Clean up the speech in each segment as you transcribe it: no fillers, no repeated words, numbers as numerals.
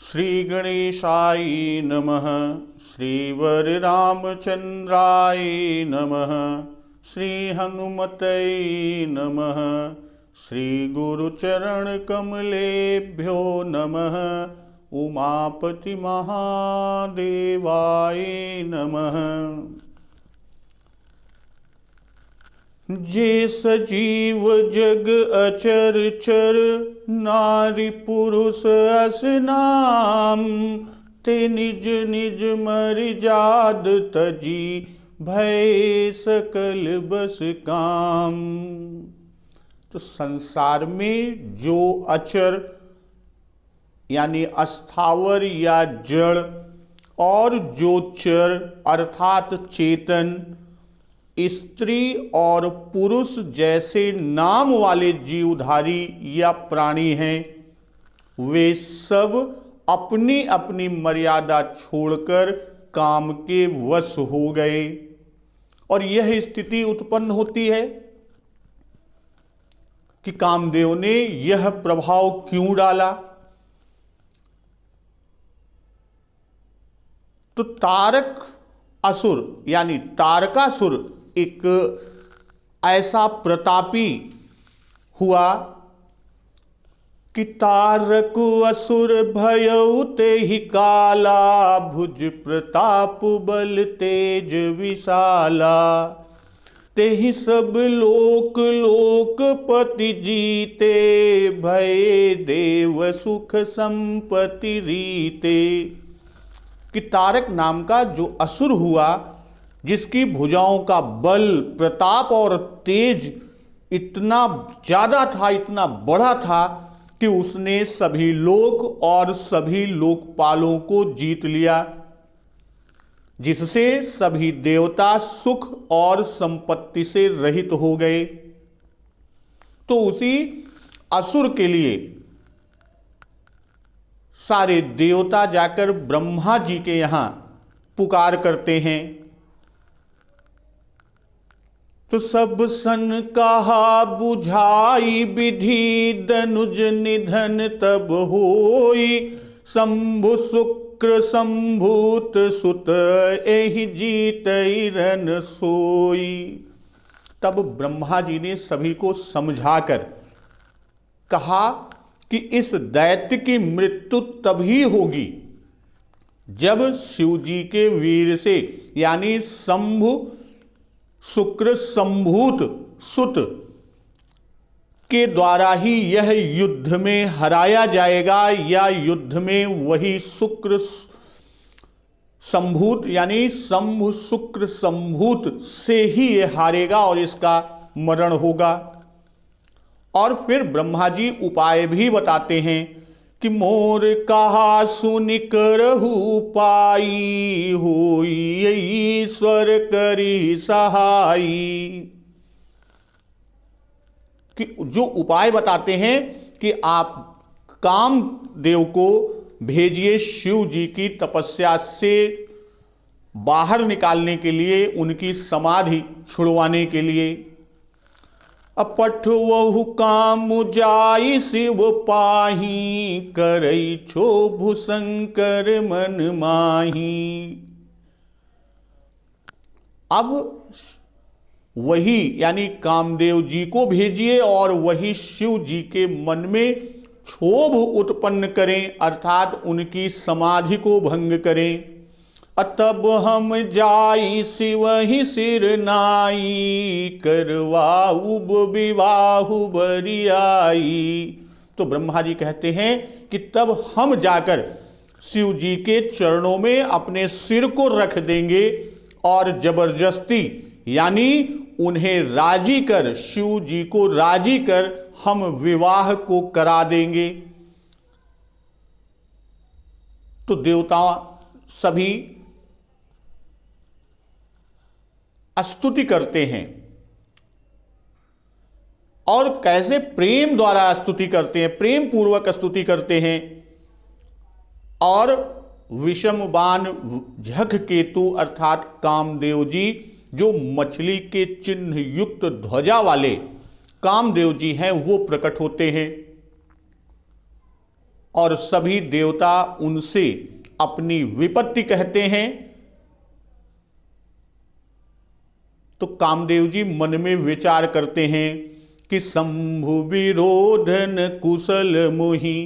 श्री गणेशाय नमः। श्री वररामचंद्राय नमः। श्री हनुमतये नमः। श्री गुरुचरण कमलेभ्यो नमः। उमापति महादेवाय नमः। जे सजीव जग अचर चर, नारी पुरुष अस नाम, ते निज निज मर्याद तजी, भय सकल बस काम। तो संसार में जो अचर यानी अस्थावर या जड़, और जो चर अर्थात चेतन, स्त्री और पुरुष जैसे नाम वाले जीवधारी या प्राणी हैं, वे सब अपनी अपनी मर्यादा छोड़कर काम के वश हो गए। और यह स्थिति उत्पन्न होती है कि कामदेव ने यह प्रभाव क्यों डाला। तो तारक असुर यानी तारकासुर एक ऐसा प्रतापी हुआ कि तारक असुर भयउ तेहि काला, भुज प्रताप बल तेज विशाला। तेहि सब लोक लोकपति जीते, भय देव सुख संपत्ति रीते। कि तारक नाम का जो असुर हुआ, जिसकी भुजाओं का बल प्रताप और तेज इतना ज्यादा था, इतना बड़ा था कि उसने सभी लोक और सभी लोकपालों को जीत लिया, जिससे सभी देवता सुख और संपत्ति से रहित हो गए। तो उसी असुर के लिए सारे देवता जाकर ब्रह्मा जी के यहां पुकार करते हैं। तो सब सन कहा बुझाई विधि, दनुज निधन तब होई, शंभु शुक्र संभूत सुत, एहि जीतई रन सोई। तब ब्रह्मा जी ने सभी को समझाकर कहा कि इस दैत्य की मृत्यु तभी होगी जब शिव जी के वीर से यानी शंभु शुक्र संभूत सुत के द्वारा ही यह युद्ध में हराया जाएगा, या युद्ध में वही शुक्र संभूत यानी शंभु शुक्र संभूत से ही यह हारेगा और इसका मरण होगा। और फिर ब्रह्मा जी उपाय भी बताते हैं कि मोर कहा सुनि करहु पाई, होई ईश्वर करी सहाई। कि जो उपाय बताते हैं कि आप कामदेव को भेजिए शिव जी की तपस्या से बाहर निकालने के लिए, उनकी समाधि छुड़वाने के लिए। अपठ वहु काम जाई शिव पाही, करई क्षोभ शंकर मन माही। अब वही यानी कामदेव जी को भेजिए और वही शिव जी के मन में क्षोभ उत्पन्न करें, अर्थात उनकी समाधि को भंग करें। तब हम जाई शिवहि सिर नाई, करवाउब विवाहु बरियाई। तो ब्रह्मा जी कहते हैं कि तब हम जाकर शिव जी के चरणों में अपने सिर को रख देंगे और जबरदस्ती यानी उन्हें राजी कर, शिव जी को राजी कर हम विवाह को करा देंगे। तो देवता सभी स्तुति करते हैं, और कैसे प्रेम द्वारा स्तुति करते हैं, प्रेम पूर्वक स्तुति करते हैं। और विषम बाण झख केतु अर्थात कामदेव जी, जो मछली के चिन्ह युक्त ध्वजा वाले कामदेव जी हैं, वो प्रकट होते हैं और सभी देवता उनसे अपनी विपत्ति कहते हैं। तो कामदेव जी मन में विचार करते हैं कि शंभु विरोधन कुशल मोहि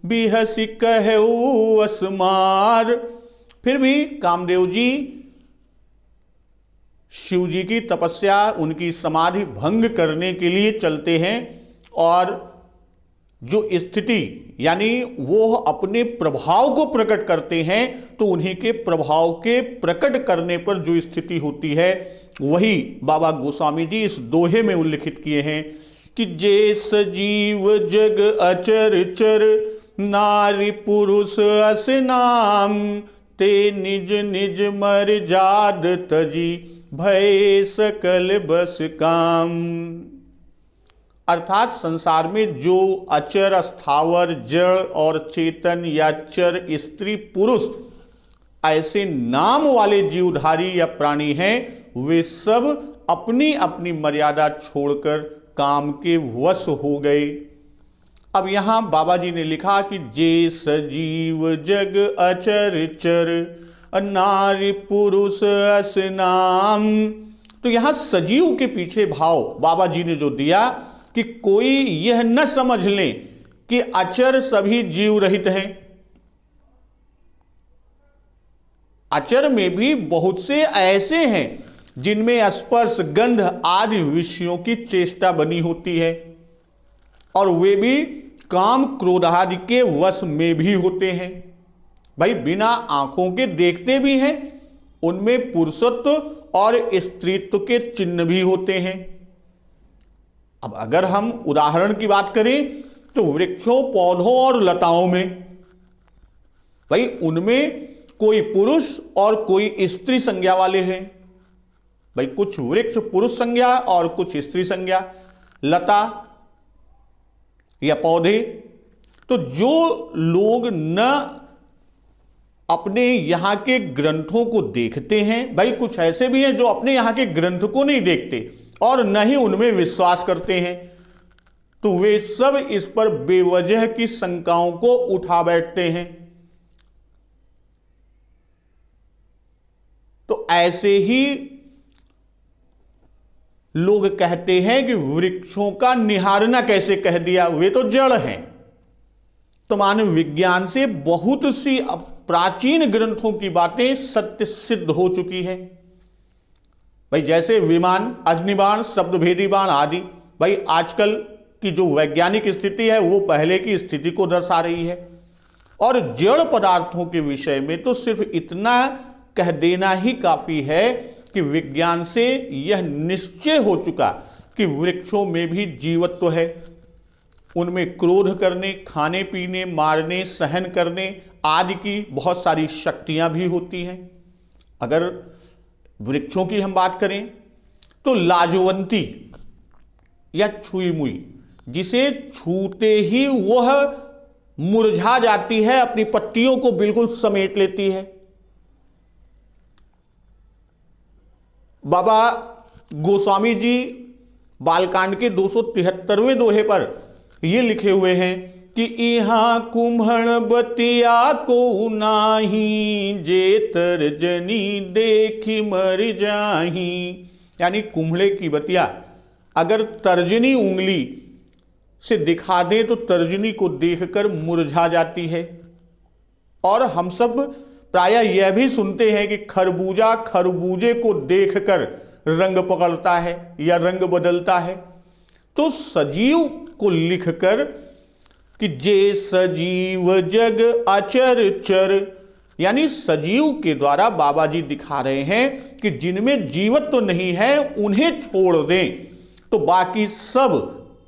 बिहसि कहऊ असमार। फिर भी कामदेव जी शिव जी की तपस्या, उनकी समाधि भंग करने के लिए चलते हैं और जो स्थिति यानी वो अपने प्रभाव को प्रकट करते हैं, तो उन्हीं के प्रभाव के प्रकट करने पर जो स्थिति होती है वही बाबा गोस्वामी जी इस दोहे में उल्लिखित किए हैं कि जे सजीव जग अचर चर नारी पुरुष अस नाम ते निज निज मर जाद तजी भय सकल बस काम। अर्थात संसार में जो अचर स्थावर जड़ और चेतन या चर स्त्री पुरुष ऐसे नाम वाले जीवधारी या प्राणी हैं, वे सब अपनी अपनी मर्यादा छोड़कर काम के वश हो गए। अब यहां बाबा जी ने लिखा कि जे सजीव जग अचर चर नारी पुरुष अस नाम। तो यहां सजीव के पीछे भाव बाबा जी ने जो दिया कि कोई यह न समझ ले कि अचर सभी जीव रहित हैं। अचर में भी बहुत से ऐसे हैं जिनमें स्पर्श गंध आदि विषयों की चेष्टा बनी होती है और वे भी काम क्रोध आदि के वश में भी होते हैं। भाई बिना आंखों के देखते भी हैं, उनमें पुरुषत्व और स्त्रीत्व के चिन्ह भी होते हैं। अब अगर हम उदाहरण की बात करें तो वृक्षों पौधों और लताओं में, भाई उनमें कोई पुरुष और कोई स्त्री संज्ञा वाले हैं। भाई कुछ वृक्ष पुरुष संज्ञा और कुछ स्त्री संज्ञा, लता या पौधे। तो जो लोग न अपने यहां के ग्रंथों को देखते हैं, भाई कुछ ऐसे भी हैं जो अपने यहां के ग्रंथ को नहीं देखते और न ही उनमें विश्वास करते हैं, तो वे सब इस पर बेवजह की शंकाओं को उठा बैठते हैं। तो ऐसे ही लोग कहते हैं कि वृक्षों का निहारना कैसे कह दिया, वे तो जड़ हैं। तो मानव विज्ञान से बहुत सी प्राचीन ग्रंथों की बातें सत्य सिद्ध हो चुकी है। भाई जैसे विमान, अग्निबाण, शब्दभेदी बाण आदि, भाई आजकल की जो वैज्ञानिक स्थिति है वो पहले की स्थिति को दर्शा रही है। और जड़ पदार्थों के विषय में तो सिर्फ इतना कह देना ही काफी है कि विज्ञान से यह निश्चय हो चुका कि वृक्षों में भी जीवत्व है। उनमें क्रोध करने, खाने पीने, मारने, सहन करने आदि की बहुत सारी शक्तियां भी होती हैं। अगर वृक्षों की हम बात करें तो लाजवंती या छुई मुई, जिसे छूते ही वह मुरझा जाती है, अपनी पत्तियों को बिल्कुल समेट लेती है। बाबा गोस्वामी जी बालकांड के 273वें दोहे पर ये लिखे हुए हैं कि इहां कुम्हण बतिया को नाही जे तर्जनी देखी मर जाही। यानी कुम्हड़े की बतिया अगर तर्जनी उंगली से दिखा दे तो तर्जनी को देखकर मुरझा जाती है। और हम सब प्रायः यह भी सुनते हैं कि खरबूजा खरबूजे को देखकर रंग पकड़ता है या रंग बदलता है। तो सजीव को लिखकर कि जे सजीव जग अचर चर, यानी सजीव के द्वारा बाबा जी दिखा रहे हैं कि जिनमें जीवत्व तो नहीं है उन्हें छोड़ दें, तो बाकी सब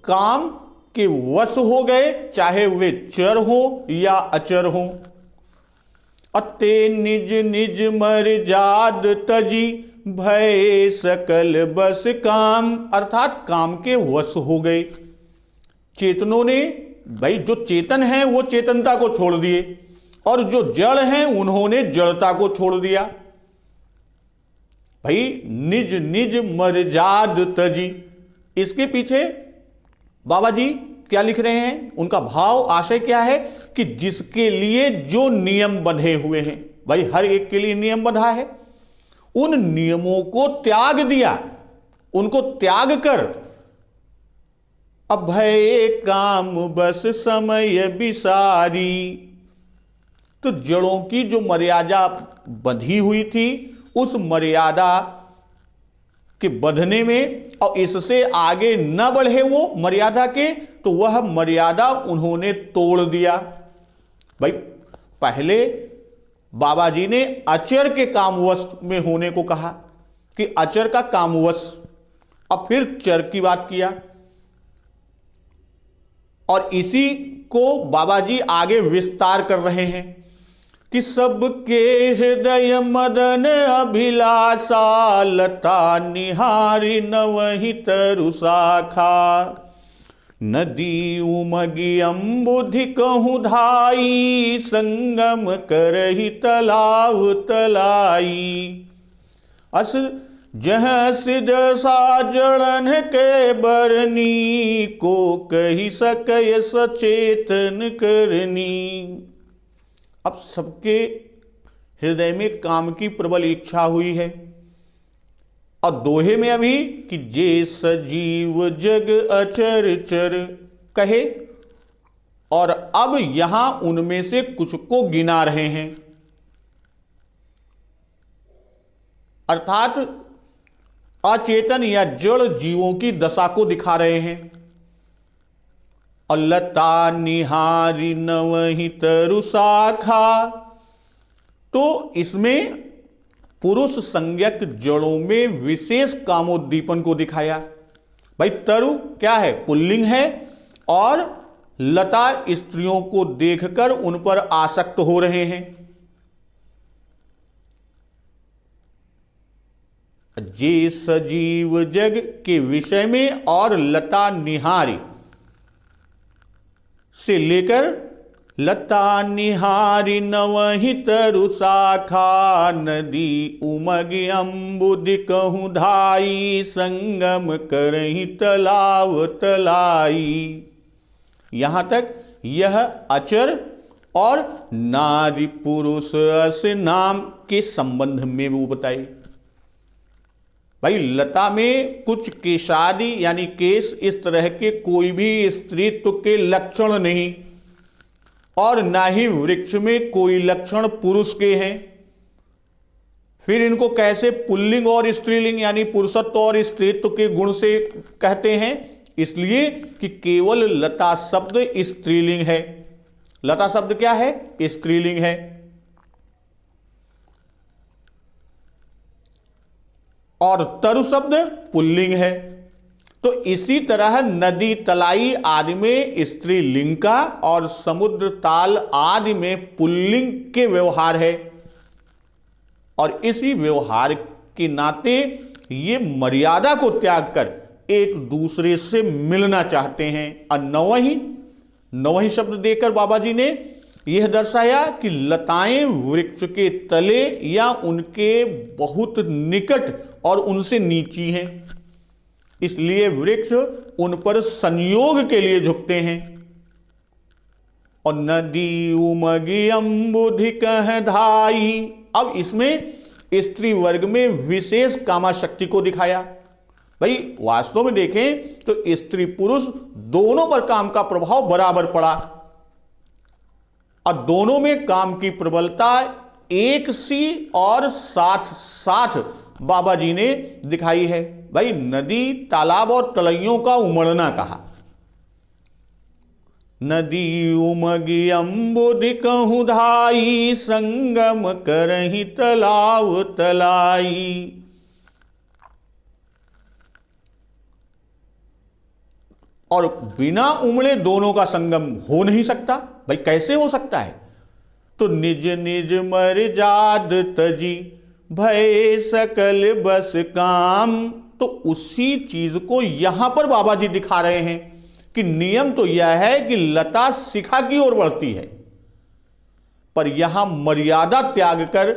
काम के वश हो गए, चाहे वे चर हो या अचर हो। अते निज निज मर जाद तजी भय सकल बस काम, अर्थात काम के वश हो गए। चेतनों ने, भाई जो चेतन है वो चेतनता को छोड़ दिए और जो जड़ हैं उन्होंने जड़ता को छोड़ दिया। भाई निज निज मर जाद तजी, इसके पीछे बाबा जी क्या लिख रहे हैं, उनका भाव आशय क्या है कि जिसके लिए जो नियम बंधे हुए हैं, भाई हर एक के लिए नियम बंधा है, उन नियमों को त्याग दिया, उनको त्याग कर अब भय काम बस समय विसारी। तो जड़ों की जो मर्यादा बंधी हुई थी, उस मर्यादा के बंधने में और इससे आगे न बढ़े वो मर्यादा के, तो वह मर्यादा उन्होंने तोड़ दिया। भाई पहले बाबा जी ने अचर के कामवश में होने को कहा कि अचर का कामवश, अब फिर चर की बात किया, और इसी को बाबा जी आगे विस्तार कर रहे हैं कि सबके हृदय मदन अभिलाषा, लता निहारी नवहि तरु शाखा, नदी उमगी अम्बुधि कहूँ धाई, संगम करहि तलाव तलाई। अस जह सिद साजड़न के बरनी, को कही सकय सचेतन करनी। अब सबके हृदय में काम की प्रबल इच्छा हुई है, और दोहे में अभी कि जे सजीव जग अचर चर कहे, और अब यहां उनमें से कुछ को गिना रहे हैं, अर्थात अचेतन या जड़ जीवों की दशा को दिखा रहे हैं। लता निहारी नवहि तरु शाखा, तो इसमें पुरुष संज्ञक जड़ों में विशेष कामोद्दीपन को दिखाया। भाई तरु क्या है, पुल्लिंग है, और लता स्त्रियों को देखकर उन पर आसक्त हो रहे हैं। जे सजीव जग के विषय में और लता निहारी से लेकर लता निहारी नवहि तरु शाखा, नदी उमगी अम्बुधि कहूँ धाई, संगम करहि तलाव तलाई। यहां तक यह अचर और नारी पुरुष अस नाम के संबंध में वो बताई। भाई लता में कुछ केशादि यानी केश इस तरह के कोई भी स्त्रीत्व के लक्षण नहीं, और ना ही वृक्ष में कोई लक्षण पुरुष के हैं। फिर इनको कैसे पुल्लिंग और स्त्रीलिंग यानी पुरुषत्व और स्त्रीत्व के गुण से कहते हैं, इसलिए कि केवल लता शब्द स्त्रीलिंग है। लता शब्द क्या है, स्त्रीलिंग है। और तरु शब्द पुल्लिंग है। तो इसी तरह नदी तलाई आदि में स्त्रीलिंग का और समुद्र ताल आदि में पुल्लिंग के व्यवहार है, और इसी व्यवहार के नाते ये मर्यादा को त्याग कर एक दूसरे से मिलना चाहते हैं। और नवहि शब्द देकर बाबा जी ने यह दर्शाया कि लताएं वृक्ष के तले या उनके बहुत निकट और उनसे नीची हैं, इसलिए वृक्ष उन पर संयोग के लिए झुकते हैं। और नदी उमगी अम्बुधि कह धाई, अब इसमें स्त्री वर्ग में विशेष कामाशक्ति को दिखाया। भाई वास्तव में देखें तो स्त्री पुरुष दोनों पर काम का प्रभाव बराबर पड़ा, और दोनों में काम की प्रबलता एक सी और साथ साथ बाबा जी ने दिखाई है। भाई नदी तालाब और तलैयों का उमड़ना कहा, नदी उमगी अम्बुधि कहूँ धाई, संगम करहि तलाव तलाई। और बिना उमड़े दोनों का संगम हो नहीं सकता। भाई कैसे हो सकता है, तो निज निज मर्जाद तजी, भय सकल बस काम। तो उसी चीज को यहां पर बाबा जी दिखा रहे हैं कि नियम तो यह है कि लता शिखा की ओर बढ़ती है, पर यहां मर्यादा त्याग कर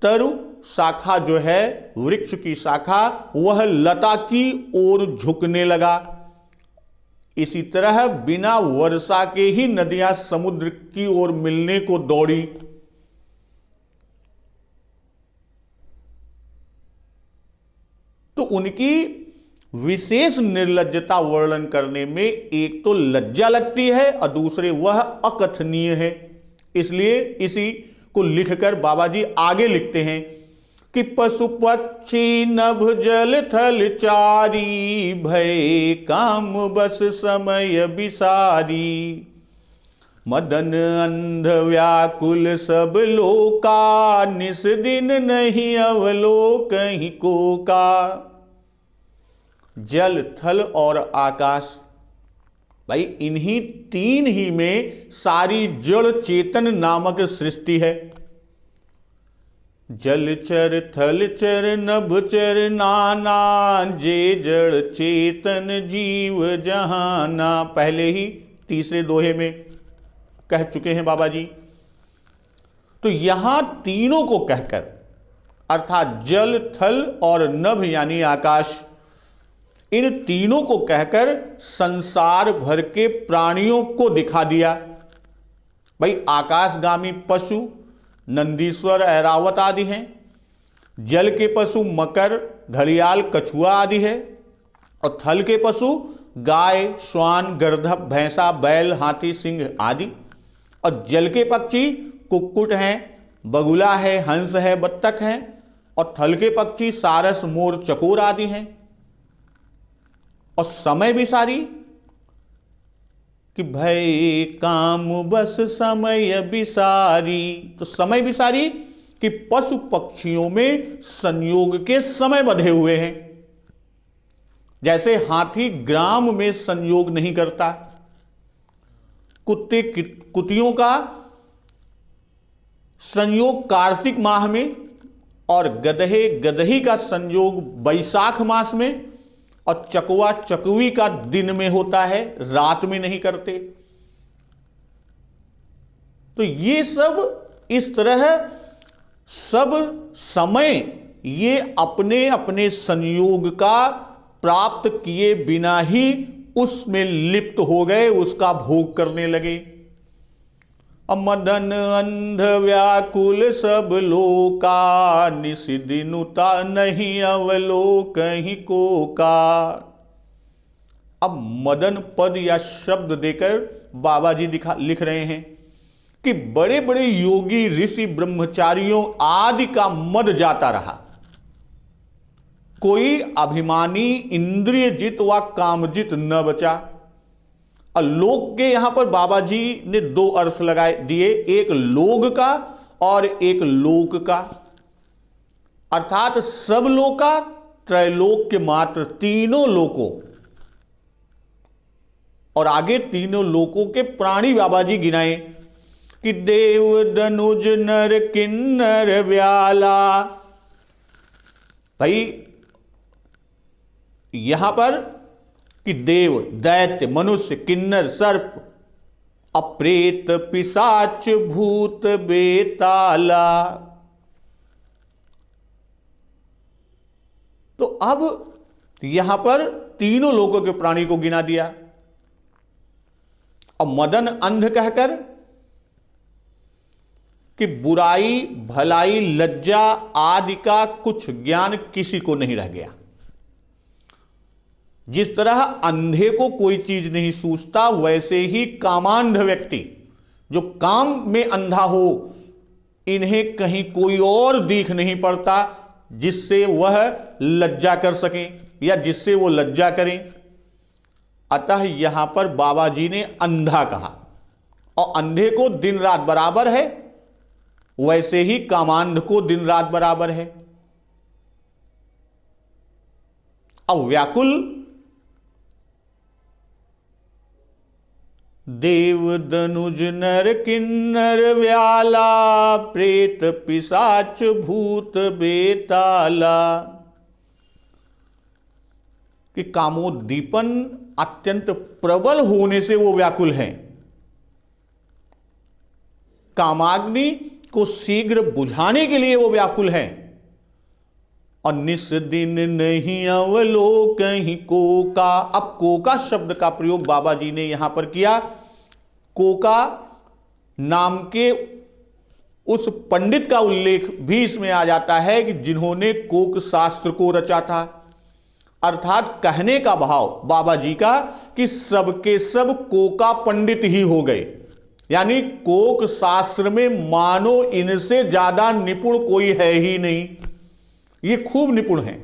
तरु शाखा जो है, वृक्ष की शाखा, वह लता की ओर झुकने लगा। इसी तरह बिना वर्षा के ही नदियां समुद्र की ओर मिलने को दौड़ी। तो उनकी विशेष निर्लज्जता वर्णन करने में एक तो लज्जा लगती है और दूसरे वह अकथनीय है। इसलिए इसी को लिखकर बाबा जी आगे लिखते हैं कि पशु पक्षी नभ जल थल चारी, भय काम बस समय बिसारी। मदन अंध व्याकुल सब लोका, निस दिन नहीं अवलोकहि कोका। जल थल और आकाश, भाई इन्हीं तीन ही में सारी जड़ चेतन नामक सृष्टि है। जल चर थल चर नभ चर नाना, जे जड़ चेतन जीव जहाना। पहले ही तीसरे दोहे में कह चुके हैं बाबा जी। तो यहां तीनों को कहकर, अर्थात जल थल और नभ यानी आकाश, इन तीनों को कहकर संसार भर के प्राणियों को दिखा दिया। भाई आकाशगामी पशु नंदीश्वर ऐरावत आदि हैं, जल के पशु मकर घड़ियाल कछुआ आदि है, और थल के पशु गाय श्वान गर्दभ भैंसा बैल हाथी सिंह आदि, और जल के पक्षी कुक्कुट हैं, बगुला है, हंस है, बत्तख हैं, और थल के पक्षी सारस मोर चकोर आदि हैं। और समय भी सारी कि भय काम बस समय बिसारी। तो समय भी सारी कि पशु पक्षियों में संयोग के समय बंधे हुए हैं। जैसे हाथी ग्राम में संयोग नहीं करता, कुत्ते कुतियों का संयोग कार्तिक माह में, और गधे गदही का संयोग बैसाख मास में, और चकवा चकवी का दिन में होता है, रात में नहीं करते। तो ये सब इस तरह सब समय ये अपने अपने संयोग का प्राप्त किए बिना ही उसमें लिप्त हो गए, उसका भोग करने लगे। मदन अंध व्याकुल सब लोका, निस दिनुता नहीं अवलोकहि कोका। अब मदन पद या शब्द देकर बाबा जी लिख रहे हैं कि बड़े बड़े योगी ऋषि ब्रह्मचारियों आदि का मद जाता रहा। कोई अभिमानी इंद्रियजित व कामजित न बचा। और लोक के यहां पर बाबा जी ने दो अर्थ लगाए दिए, एक लोग का और एक लोक का। अर्थात सब लोका, त्रैलोक के मात्र तीनों लोकों, और आगे तीनों लोकों के प्राणी बाबा जी गिनाए कि देव दनुज नर किन्नर व्याला। भाई यहां पर कि देव दैत्य मनुष्य किन्नर सर्प अप्रेत पिशाच भूत बेताला। तो अब यहां पर तीनों लोगों के प्राणी को गिना दिया। और मदन अंध कहकर कि बुराई भलाई लज्जा आदि का कुछ ज्ञान किसी को नहीं रह गया। जिस तरह अंधे को कोई चीज नहीं सूझता, वैसे ही कामांध व्यक्ति जो काम में अंधा हो, इन्हें कहीं कोई और दिख नहीं पड़ता जिससे वह लज्जा कर सके या जिससे वो लज्जा करें। अतः यहां पर बाबा जी ने अंधा कहा, और अंधे को दिन रात बराबर है, वैसे ही कामांध को दिन रात बराबर है। अब व्याकुल देव दनुज नर किन्नर व्याला, प्रेत पिशाच भूत बेताला। कि कामोद्दीपन अत्यंत प्रबल होने से वो व्याकुल हैं। कामाग्नि को शीघ्र बुझाने के लिए वो व्याकुल हैं। और निस दिन नहीं अवलोकहि कोका। अब कोका शब्द का प्रयोग बाबा जी ने यहां पर किया। कोका नाम के उस पंडित का उल्लेख भी इसमें आ जाता है कि जिन्होंने कोक शास्त्र को रचा था। अर्थात कहने का भाव बाबा जी का कि सबके सब कोका पंडित ही हो गए, यानी कोक शास्त्र में मानो इनसे ज्यादा निपुण कोई है ही नहीं, ये खूब निपुण हैं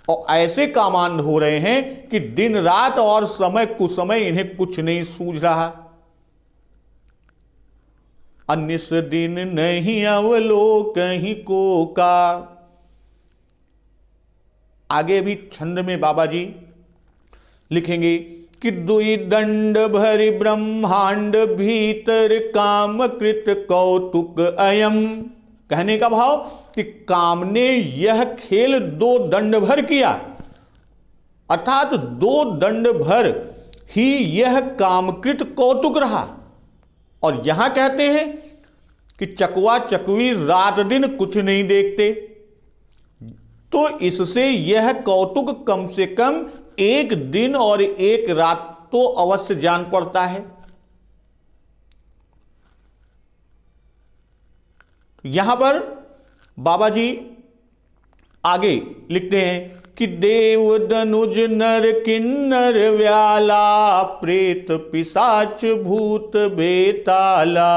और ऐसे कामांध हो रहे हैं कि दिन रात और समय कुसमय इन्हें कुछ नहीं सूझ रहा। अनिस दिन नहीं अवलोकहि कोका। आगे भी छंद में बाबा जी लिखेंगे कि दुई दंड भरि ब्रह्मांड भीतर काम कृत कौतुक अयम। कहने का भाव कि काम ने यह खेल 2 दंड भर किया, अर्थात 2 दंड भर ही यह कामकृत कौतुक रहा। और यहां कहते हैं कि चकवा चकवी रात दिन कुछ नहीं देखते, तो इससे यह कौतुक कम से कम 1 दिन और 1 रात तो अवश्य जान पड़ता है। यहां पर बाबा जी आगे लिखते हैं कि देव दनुज नर किन्नर व्याला प्रेत पिशाच भूत बेताला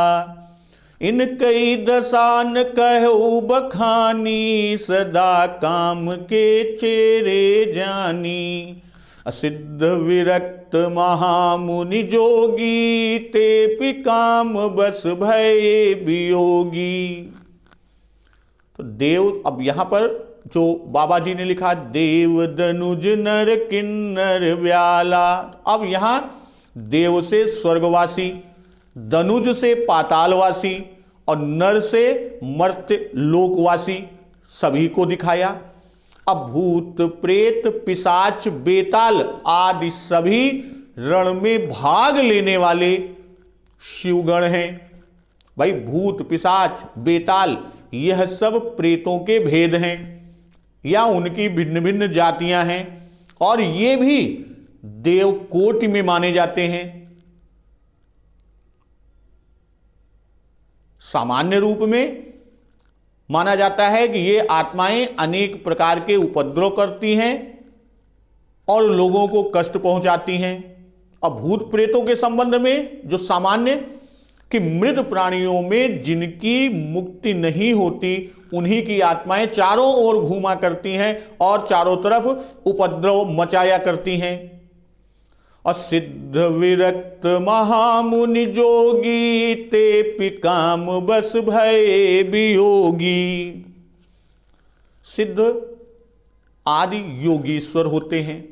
इन कई दसान कहु बखानी सदा काम के चेरे जानी असिद्ध विरक्त महामुनि जोगी ते पि काम बस भय वियोगी। तो देव, अब यहां पर जो बाबा जी ने लिखा देव दनुज नर किन्नर व्याला, अब यहां देव से स्वर्गवासी, दनुज से पातालवासी और नर से मर्त्य लोकवासी सभी को दिखाया। अब भूत प्रेत पिशाच बेताल आदि सभी रण में भाग लेने वाले शिवगण हैं। भाई भूत पिशाच बेताल यह सब प्रेतों के भेद हैं या उनकी भिन्न भिन्न जातियां हैं और ये भी देव कोटि में माने जाते हैं। सामान्य रूप में माना जाता है कि ये आत्माएं अनेक प्रकार के उपद्रव करती हैं और लोगों को कष्ट पहुंचाती हैं। अब भूत प्रेतों के संबंध में जो सामान्य कि मृत प्राणियों में जिनकी मुक्ति नहीं होती उन्हीं की आत्माएं चारों ओर घूमा करती हैं और चारों तरफ उपद्रव मचाया करती हैं। असिद्ध विरक्त महामुनि जोगी ते पि काम बस भय वियोगी। सिद्ध आदि योगीश्वर होते हैं,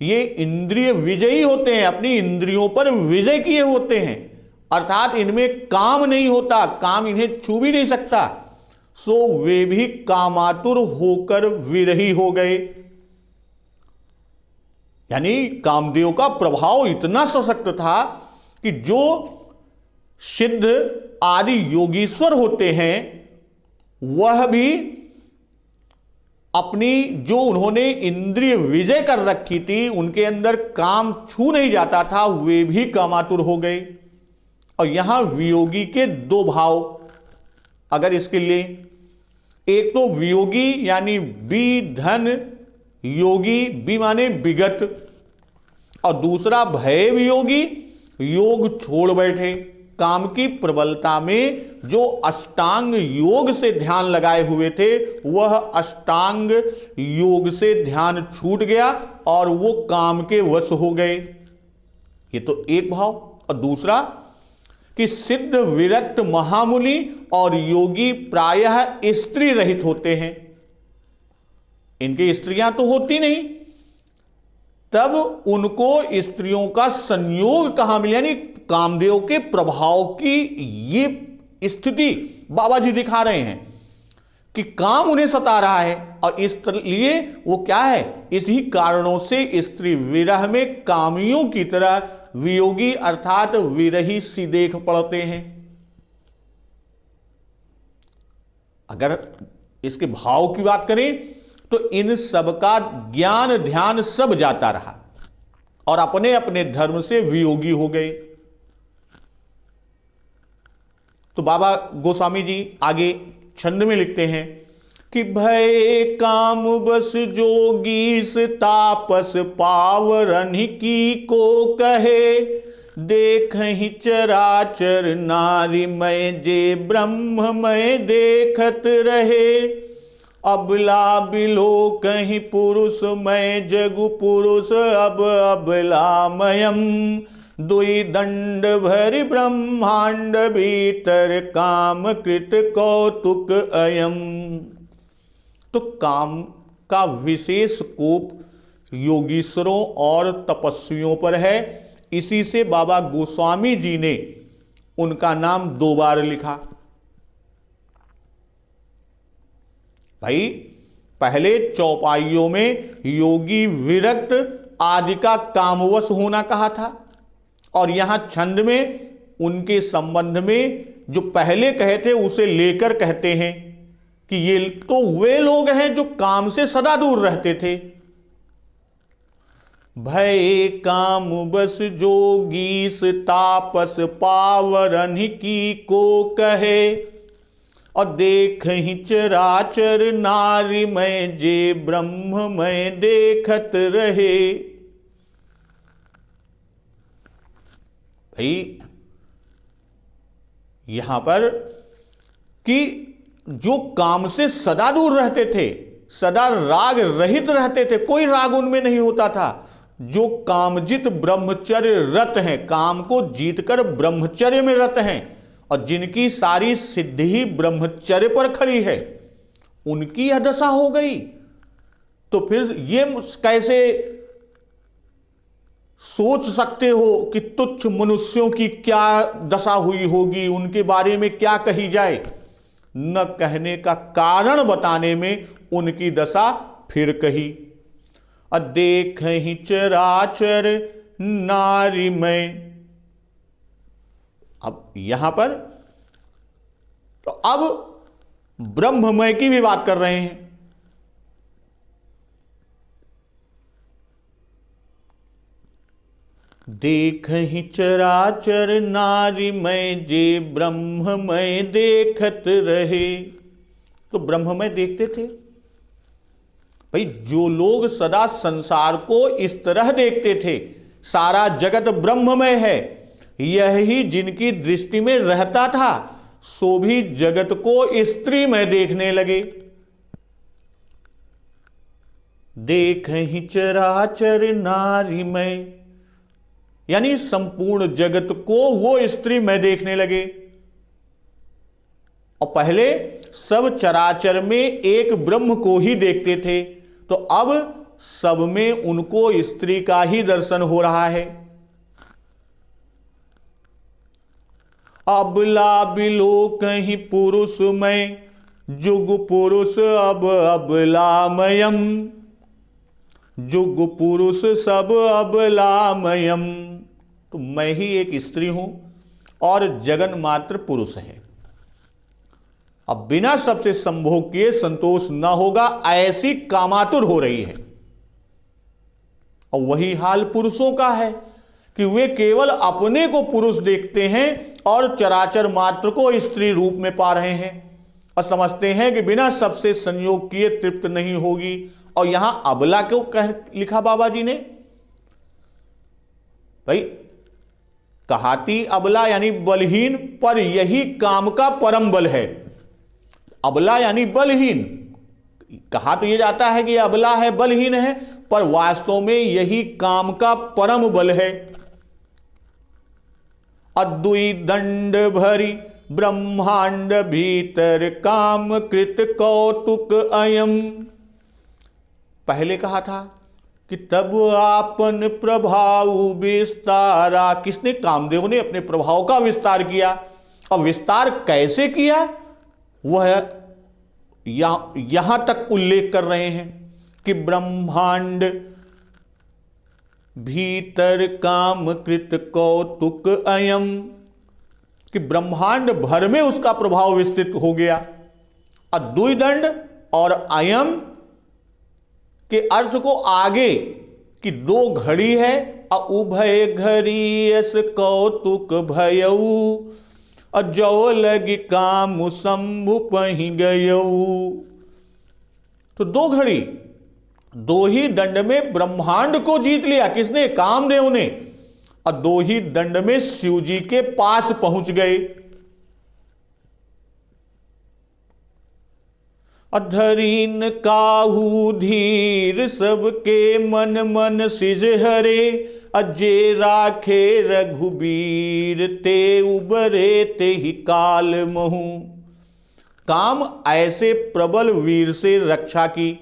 ये इंद्रिय विजयी होते हैं, अपनी इंद्रियों पर विजय किए होते हैं, अर्थात इनमें काम नहीं होता, काम इन्हें छू भी नहीं सकता। सो वे भी कामातुर होकर विरही हो गए। यानी कामदेव का प्रभाव इतना सशक्त था कि जो सिद्ध आदि योगीश्वर होते हैं वह भी अपनी जो उन्होंने इंद्रिय विजय कर रखी थी उनके अंदर काम छू नहीं जाता था, वे भी कामातुर हो गए। और यहां वियोगी के 2 भाव अगर इसके लिए, एक तो वियोगी यानी विधन योगी, बी माने विगत, और दूसरा भय वियोगी, योग छोड़ बैठे। काम की प्रबलता में जो अष्टांग योग से ध्यान लगाए हुए थे वह अष्टांग योग से ध्यान छूट गया और वो काम के वश हो गए। ये तो एक भाव। और दूसरा कि सिद्ध विरक्त महामुनि और योगी प्रायः स्त्री रहित होते हैं, इनकी स्त्रियां तो होती नहीं, तब उनको स्त्रियों का संयोग कहां मिले, यानी कामदेव के प्रभाव की ये स्थिति बाबा जी दिखा रहे हैं कि काम उन्हें सता रहा है और इसलिए वो क्या है, इसी कारणों से स्त्री विरह में कामियों की तरह वियोगी अर्थात विरही सी देख पड़ते हैं। अगर इसके भाव की बात करें तो इन सब का ज्ञान ध्यान सब जाता रहा और अपने अपने धर्म से वियोगी हो गए। तो बाबा गोस्वामी जी आगे छंद में लिखते हैं कि भय काम बस जोगीस तापस पावरन की को कहे, देखहि चराचर नारीमय जे ब्रह्ममय देखत रहे। अबला बिलो कहीं पुरुषमय जगु पुरुष अब अबलामयम, दुई दंड भरि ब्रह्मांड भीतर काम कृत कौतुक अयम। तो काम का विशेष कोप योगीश्वरों और तपस्वियों पर है। इसी से बाबा गोस्वामी जी ने उनका नाम 2 बार लिखा। भाई पहले चौपाइयों में योगी विरक्त आदि का कामवश होना कहा था, और यहां छंद में उनके संबंध में जो पहले कहे थे उसे लेकर कहते हैं कि ये तो वे लोग हैं जो काम से सदा दूर रहते थे। भय काम बस जोगीस तापस पावरन की को कहे, और देखहि चराचर नारीमय जे ब्रह्ममय देखत रहे। भाई यहां पर कि जो काम से सदा दूर रहते थे, सदा राग रहित रहते थे, कोई राग उनमें नहीं होता था, जो कामजित ब्रह्मचर्य रत हैं, काम को जीतकर ब्रह्मचर्य में रत हैं और जिनकी सारी सिद्धि ब्रह्मचर्य पर खड़ी है, उनकी यह दशा हो गई। तो फिर ये कैसे सोच सकते हो कि तुच्छ मनुष्यों की क्या दशा हुई होगी, उनके बारे में क्या कही जाए। न कहने का कारण बताने में उनकी दशा फिर कही। देखहि चराचर नारीमय। अब यहां पर तो अब ब्रह्ममय की भी बात कर रहे हैं। देखहि चराचर नारीमय जे ब्रह्ममय देखत रहे। तो ब्रह्ममय देखते थे। भाई जो लोग सदा संसार को इस तरह देखते थे, सारा जगत ब्रह्ममय है, यही जिनकी दृष्टि में रहता था, सो भी जगत को स्त्री में देखने लगे। देखहि चराचर नारीमय, यानी संपूर्ण जगत को वो स्त्री में देखने लगे। और पहले सब चराचर में एक ब्रह्म को ही देखते थे, तो अब सब में उनको स्त्री का ही दर्शन हो रहा है। अबला बिलो कहीं पुरुष में जुग पुरुष अब अबलामयम, जुग पुरुष सब अबलामयम। तो मैं ही एक स्त्री हूं और जगन मात्र पुरुष है। अब बिना सबसे संभोग किए संतोष न होगा, ऐसी कामातुर हो रही है। और वही हाल पुरुषों का है कि वे केवल अपने को पुरुष देखते हैं और चराचर मात्र को स्त्री रूप में पा रहे हैं और समझते हैं कि बिना सबसे संयोग किए तृप्त नहीं होगी। और यहां अबला क्यों लिखा बाबा जी ने? भाई कहाती अबला यानी बलहीन, पर यही काम का परम बल है। अबला यानी बलहीन, कहा तो ये जाता है कि अबला है, बलहीन है, पर वास्तव में यही काम का परम बल है। अद्वै दंड भरी ब्रह्मांड भीतर काम कृत कौतुक अयम। पहले कहा था कि तब आपन प्रभाव विस्तारा। किसने? कामदेव ने अपने प्रभाव का विस्तार किया। और विस्तार कैसे किया वह यहां तक उल्लेख कर रहे हैं कि ब्रह्मांड भीतर काम कृत कौतुक अयम, कि ब्रह्मांड भर में उसका प्रभाव विस्तृत हो गया। अद्वै दंड और अयम के अर्थ को आगे कि दो घड़ी है, उभय घड़ी यस कौतुक भयऊ, जो लगी काम शंभु पहि गयऊ। तो दो घड़ी, दो ही दंड में ब्रह्मांड को जीत लिया। किसने? कामदेव ने। और दो ही दंड में शिव जी के पास पहुंच गए। अधरीन काहू धीर सबके मन मन सिज हरे, अजे राखे रघुबीर ते उबरे ते ही काल महू। काम ऐसे प्रबल वीर से रक्षा की,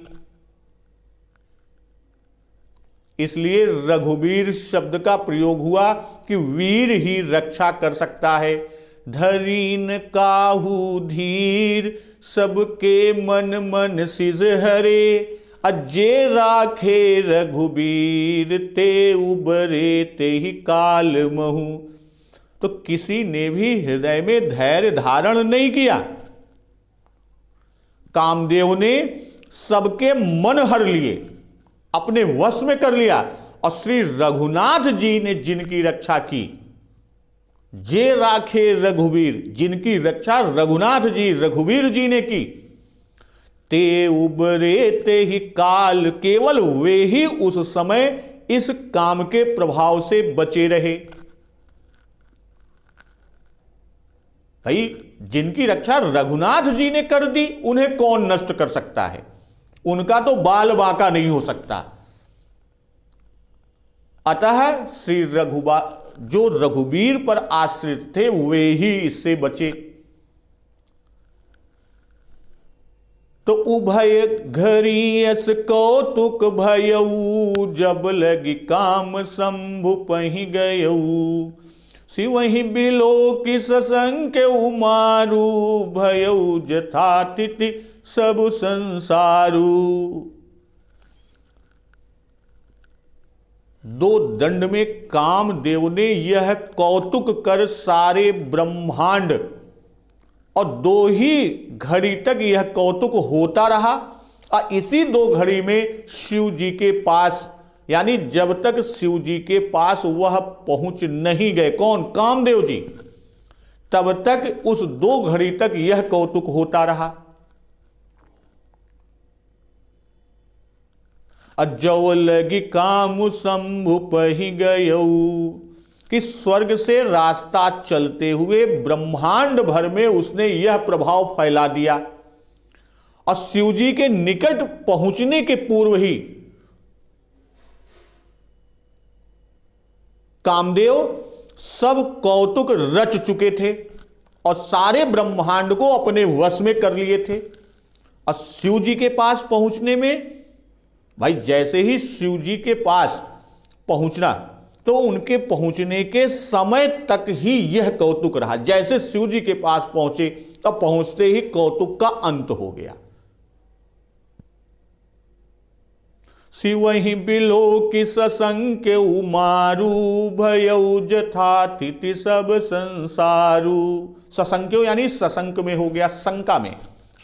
इसलिए रघुवीर शब्द का प्रयोग हुआ कि वीर ही रक्षा कर सकता है। धरीन काहू धीर सबके मन मन सिज हरे, अजे राखे रघुबीर ते उबरे ते ही काल महू। तो किसी ने भी हृदय में धैर्य धारण नहीं किया। कामदेव ने सबके मन हर लिए, अपने वश में कर लिया। और श्री रघुनाथ जी ने जिनकी रक्षा की, जे राखे रघुवीर, जिनकी रक्षा रघुनाथ जी रघुवीर जी ने की, ते उबरे ते ही काल, केवल वे ही उस समय इस काम के प्रभाव से बचे रहे। भाई जिनकी रक्षा रघुनाथ जी ने कर दी, उन्हें कौन नष्ट कर सकता है? उनका तो बाल बांका नहीं हो सकता। अतः श्री जो रघुवीर पर आश्रित थे वे ही इससे बचे। तो उभय घरी यस कौतुक भयऊ, जब लगी काम शंभु पहि गयऊ। शिवहि बिलो की ससंग उमारू, भयऊ जथातिथि सब संसारू। दो दंड में कामदेव ने यह कौतुक कर सारे ब्रह्मांड, और दो ही घड़ी तक यह कौतुक होता रहा। और इसी दो घड़ी में शिव जी के पास, यानी जब तक शिव जी के पास वह पहुंच नहीं गए, कौन? कामदेव जी, तब तक उस दो घड़ी तक यह कौतुक होता रहा। अजो लगी काम शंभु पहि गयऊ, कि स्वर्ग से रास्ता चलते हुए ब्रह्मांड भर में उसने यह प्रभाव फैला दिया। और शिव जी के निकट पहुंचने के पूर्व ही कामदेव सब कौतुक रच चुके थे और सारे ब्रह्मांड को अपने वश में कर लिए थे। और शिव जी के पास पहुंचने में, भाई जैसे ही शिव जी के पास पहुंचना, तो उनके पहुंचने के समय तक ही यह कौतुक रहा। जैसे शिव जी के पास पहुंचे, तब पहुंचते ही कौतुक का अंत हो गया। शिवहि बिलो की ससंग उमारू, भयऊ जथातिथि सब संसारू। ससंक्यो यानी सशंक में हो गया, शंका में,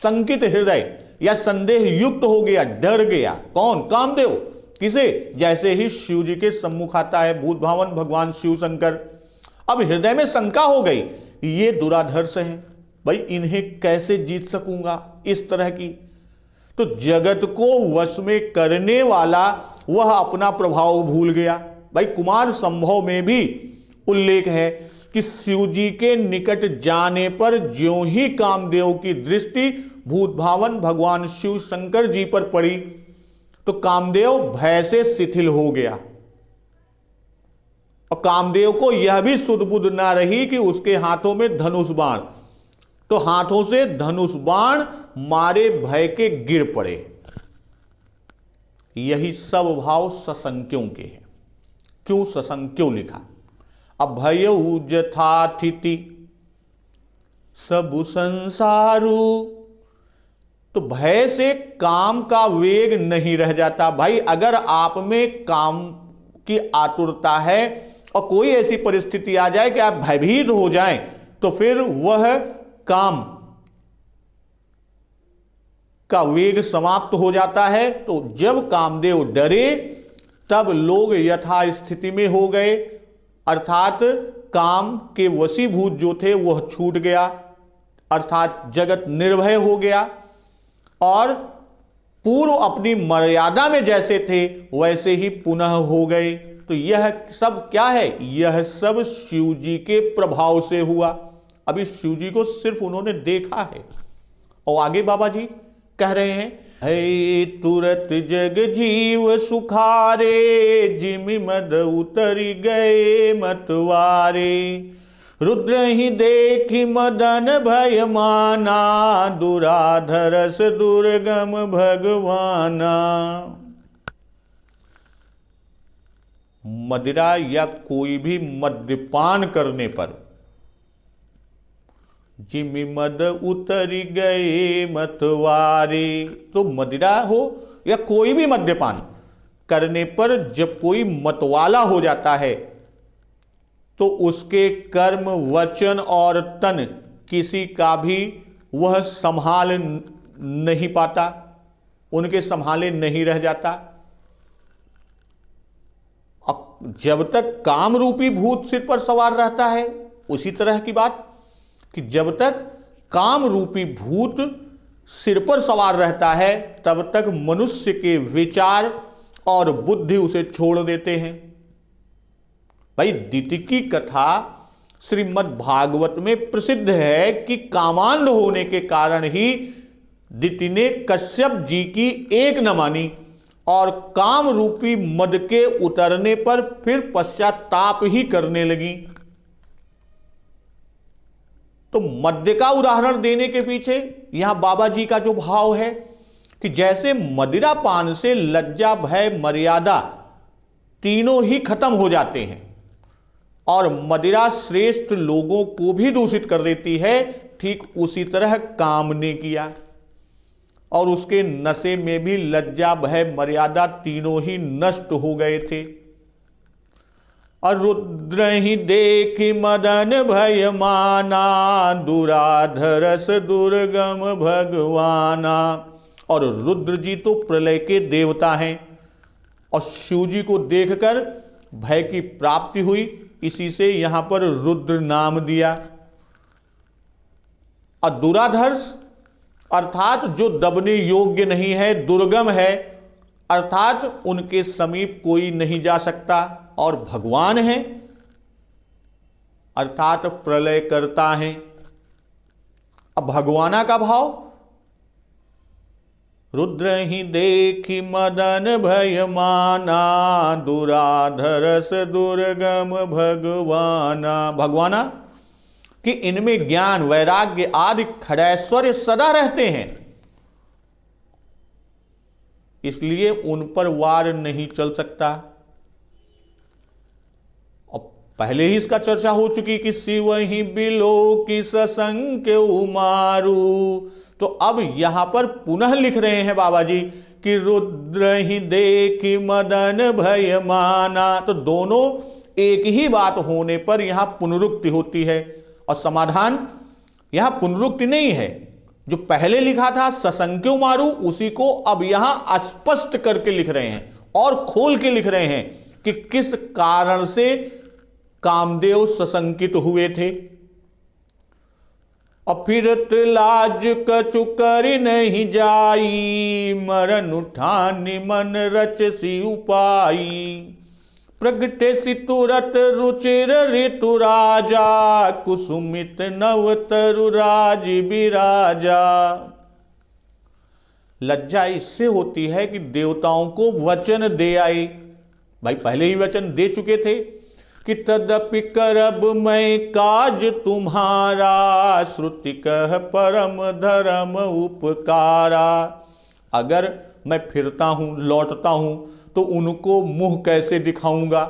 संकित हृदय या संदेह युक्त हो गया, डर गया। कौन? कामदेव। किसे? जैसे ही शिव जी के सम्मुख आता है भूत भावन भगवान शिव शंकर, अब हृदय में शंका हो गई, ये दुराधर्ष हैं, भाई इन्हें कैसे जीत सकूंगा, इस तरह की। तो जगत को वश में करने वाला वह अपना प्रभाव भूल गया। भाई कुमार संभव में भी उल्लेख है कि शिव जी के निकट जाने पर ज्यों ही कामदेव की दृष्टि भूत भावन भगवान शिव शंकर जी पर पड़ी, तो कामदेव भय से शिथिल हो गया। और कामदेव को यह भी सुध बुध ना रही कि उसके हाथों में धनुष बाण, तो हाथों से धनुष बाण मारे भय के गिर पड़े। यही सब भाव सशंक्यों के हैं। क्यों सशंक्यों लिखा? अभयऊ जथातिथि सब संसारू, तो भय से काम का वेग नहीं रह जाता। भाई अगर आप में काम की आतुरता है और कोई ऐसी परिस्थिति आ जाए कि आप भयभीत हो जाएं, तो फिर वह काम का वेग समाप्त हो जाता है। तो जब कामदेव डरे तब लोग यथास्थिति में हो गए, अर्थात काम के वशीभूत जो थे वह छूट गया, अर्थात जगत निर्भय हो गया और पूर्व अपनी मर्यादा में जैसे थे वैसे ही पुनः हो गए। तो यह सब क्या है? यह सब शिव जी के प्रभाव से हुआ। अभी शिव जी को सिर्फ उन्होंने देखा है। और आगे बाबा जी कह रहे हैं, है तुरत जग जीव सुखारे, जिमि मद उतरी गए मतवारे, रुद्र ही देखी मदन भय माना, दुराधरस दुर्गम भगवाना। मदिरा या कोई भी मद्यपान करने पर जिमि मद उतरी गए मतवारे, तो मदिरा हो या कोई भी मद्यपान करने पर जब कोई मतवाला हो जाता है तो उसके कर्म, वचन और तन किसी का भी वह संभाल नहीं पाता, उनके संभाले नहीं रह जाता। अब जब तक काम रूपी भूत सिर पर सवार रहता है, उसी तरह की बात कि जब तक काम रूपी भूत सिर पर सवार रहता है तब तक मनुष्य के विचार और बुद्धि उसे छोड़ देते हैं। भाई दिति की कथा श्रीमद् भागवत में प्रसिद्ध है कि कामांध होने के कारण ही दिति ने कश्यप जी की एक न मानी और काम रूपी मद के उतरने पर फिर पश्चाताप ही करने लगी। तो मद्य का उदाहरण देने के पीछे यहां बाबा जी का जो भाव है कि जैसे मदिरा पान से लज्जा, भय, मर्यादा तीनों ही खत्म हो जाते हैं और मदिरा श्रेष्ठ लोगों को भी दूषित कर देती है, ठीक उसी तरह काम ने किया और उसके नशे में भी लज्जा, भय, मर्यादा तीनों ही नष्ट हो गए थे। और रुद्र ही देखी मदन भय माना, दुराधरस दुर्गम भगवाना। और रुद्र जी तो प्रलय के देवता हैं और शिव जी को देखकर भय की प्राप्ति हुई, इसी से यहां पर रुद्र नाम दिया। और दुराधर्ष अर्थात जो दबने योग्य नहीं है, दुर्गम है, अर्थात उनके समीप कोई नहीं जा सकता। और भगवान है अर्थात प्रलय करता है। अब भगवाना का भाव, रुद्र ही देखी मदन भय माना, दुराधरस दुर्गम भगवाना। भगवाना कि इनमें ज्ञान, वैराग्य आदि खड़ैश्वर्य सदा रहते हैं, इसलिए उन पर वार नहीं चल सकता। और पहले ही इसका चर्चा हो चुकी कि शिव ही बिलो की ससंग उमारू। तो अब यहां पर पुनः लिख रहे हैं बाबा जी कि रुद्र ही देखी मदन भय माना। तो दोनों एक ही बात होने पर यहां पुनरुक्ति होती है और समाधान यहां पुनरुक्ति नहीं है। जो पहले लिखा था ससंक्यो मारू, उसी को अब यहां स्पष्ट करके लिख रहे हैं और खोल के लिख रहे हैं कि किस कारण से कामदेव सशंकित हुए थे। और फिरत लाज कछु कर नहीं जाई, मरण उठानी मन रच सी उपाई। प्रगटे सि तुरत रुचिर ऋतु राजा, कुसुमित नव तरु राज बिराजा। लज्जा इससे होती है कि देवताओं को वचन दे आए। भाई पहले ही वचन दे चुके थे कि तदपि करब मैं काज तुम्हारा, श्रुति कह परम धर्म उपकारा। अगर मैं फिरता हूं, लौटता हूं, तो उनको मुंह कैसे दिखाऊंगा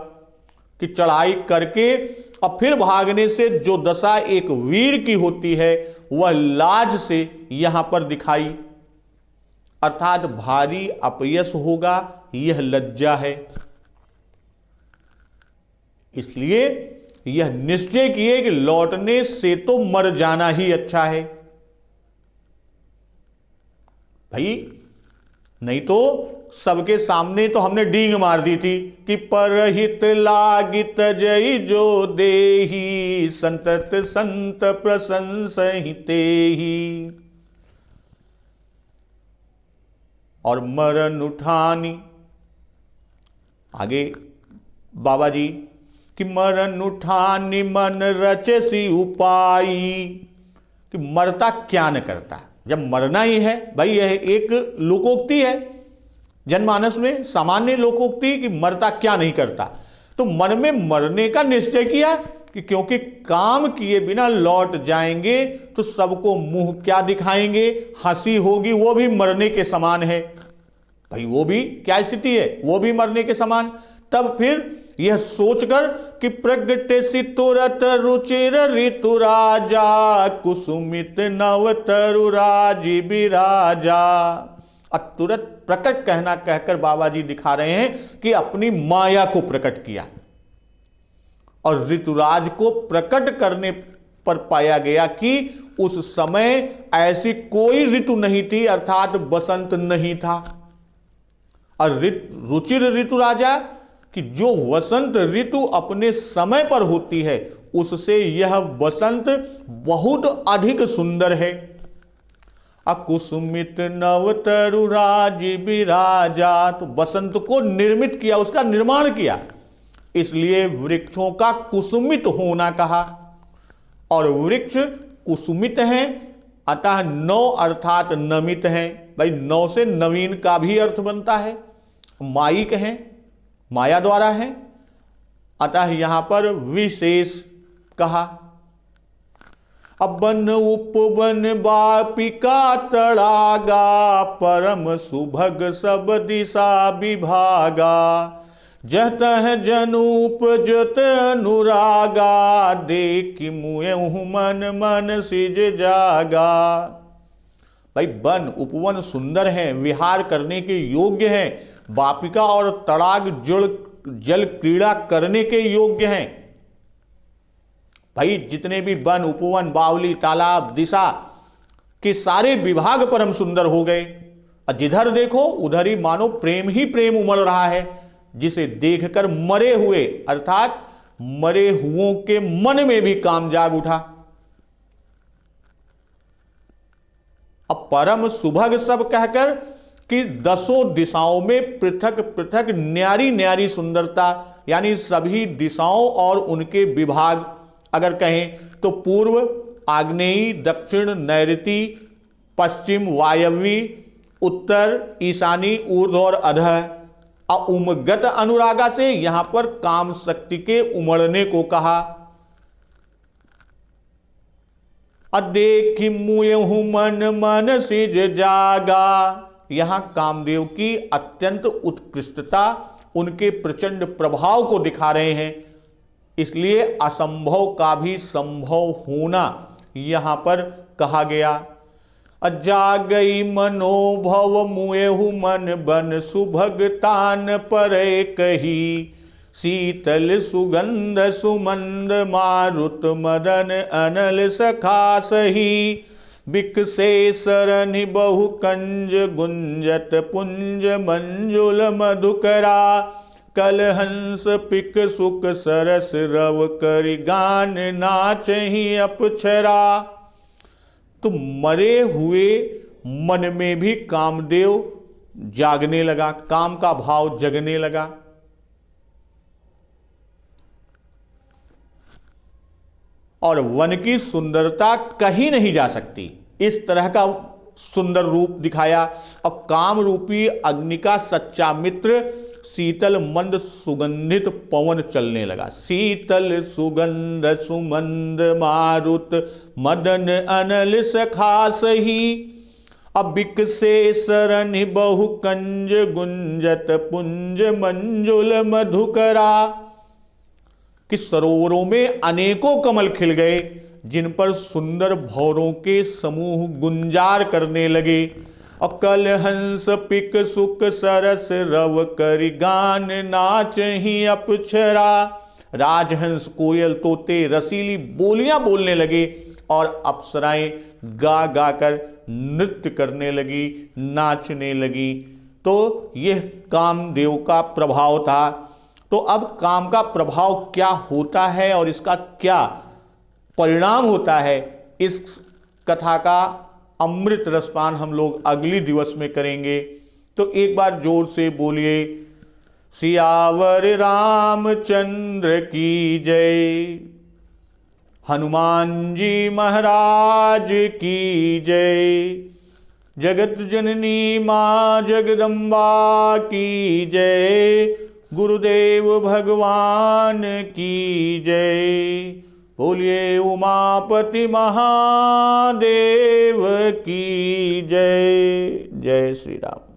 कि चढ़ाई करके और फिर भागने से जो दशा एक वीर की होती है वह लाज से यहां पर दिखाई, अर्थात भारी अपयश होगा, यह लज्जा है। इसलिए यह निश्चय किए कि लौटने से तो मर जाना ही अच्छा है। भाई नहीं तो सबके सामने तो हमने डींग मार दी थी कि परहित लागित जय जो देही संतत संत प्रशंसहिते ही। और मरण उठानी, आगे बाबा जी कि मरण उठानी मन रचसी उपाई, कि मरता क्या न करता, जब मरना ही है भाई। यह एक लोकोक्ति है जनमानस में, सामान्य लोकोक्ति कि मरता क्या नहीं करता। तो मन में मरने का निश्चय किया कि क्योंकि काम किए बिना लौट जाएंगे तो सबको मुंह क्या दिखाएंगे, हंसी होगी, वो भी मरने के समान है भाई। वो भी क्या स्थिति है, वो भी मरने के समान। तब फिर यह सोचकर कि प्रगटे तुरत रुचिर ऋतु राजा कुसुमित नव तरु राजी बिराजा। और तुरंत प्रकट कहना कहकर बाबा जी दिखा रहे हैं कि अपनी माया को प्रकट किया। और ऋतुराज को प्रकट करने पर पाया गया कि उस समय ऐसी कोई ऋतु नहीं थी, अर्थात बसंत नहीं था। और रुचिर ऋतु राजा कि जो वसंत ऋतु अपने समय पर होती है उससे यह बसंत बहुत अधिक सुंदर है। अकुसुमित नव तरु राज बिराजा, तो बसंत को निर्मित किया, उसका निर्माण किया, इसलिए वृक्षों का कुसुमित होना कहा। और वृक्ष कुसुमित हैं, अतः नौ अर्थात नमित हैं। भाई नौ से नवीन का भी अर्थ बनता है, मायिक हैं, माया द्वारा है, अतः यहां पर विशेष कहा। अब वन उपवन बापिका तड़ागा परम सुभग सब दिशा विभागा जतः जनूप जत अनुरागा देखि मुएहु मन मन सिज जागा। भाई वन उपवन सुंदर हैं, विहार करने के योग्य हैं, वापिका और तड़ाग जल क्रीड़ा करने के योग्य हैं। भाई जितने भी वन उपवन बावली तालाब दिशा के सारे विभाग परम सुंदर हो गए। और जिधर देखो उधर ही मानो प्रेम ही प्रेम उमड़ रहा है, जिसे देखकर मरे हुए अर्थात मरे हुओं के मन में भी काम जाग उठा। अब परम सुभग सब कहकर कि दसों दिशाओं में पृथक पृथक न्यारी न्यारी सुंदरता, यानी सभी दिशाओं और उनके विभाग अगर कहें तो पूर्व आग्नेयी, दक्षिण नैऋति, पश्चिम वायव्य, उत्तर ईशानी, ऊर्ध्व और अधः। उमगत अनुरागा से यहां पर काम शक्ति के उमड़ने को कहा। अदेखि मुएहु मन मन सिज जागा, यहां कामदेव की अत्यंत उत्कृष्टता, उनके प्रचंड प्रभाव को दिखा रहे हैं, इसलिए असंभव का भी संभव होना यहां पर कहा गया। जागई मनोभव मुएहु मन बन सुभगतान परे कही शीतल सुगंध सुमंद मारुत मदन अनल सखा सही बिकसे सरनि बहु कंज गुंजत पुंज मंजुल मधुकरा कलहंस पिक सुख सरस रव करि गान नाचहि अपछरा। तो मरे हुए मन में भी कामदेव जागने लगा, काम का भाव जगने लगा। और वन की सुंदरता कहीं नहीं जा सकती, इस तरह का सुंदर रूप दिखाया। और काम रूपी अग्नि का सच्चा मित्र शीतल मंद सुगंधित पवन चलने लगा। शीतल सुगंध सुमंद मारुत मदन अनल सखा सही अबिक से सरनि बहु कंज गुंजत पुंज मंजुल मधुकरा। कि सरोवरों में अनेकों कमल खिल गए, जिन पर सुंदर भौरों के समूह गुंजार करने लगे। अकल हंस पिक सुख सरस रव करि गान नाचहि अपछरा। राजहंस कोयल तोते रसीली बोलियां बोलने लगे और अप्सराएं गा गा कर नृत्य करने लगी, नाचने लगी। तो यह कामदेव का प्रभाव था। तो अब काम का प्रभाव क्या होता है और इसका क्या परिणाम होता है, इस कथा का अमृत रसपान हम लोग अगली दिवस में करेंगे। तो एक बार जोर से बोलिए, सियावर रामचंद्र की जय, हनुमान जी महाराज की जय, जगत जननी मां जगदम्बा की जय, गुरुदेव भगवान की जय। बोलिए उमापति महादेव की जय। जय श्री राम।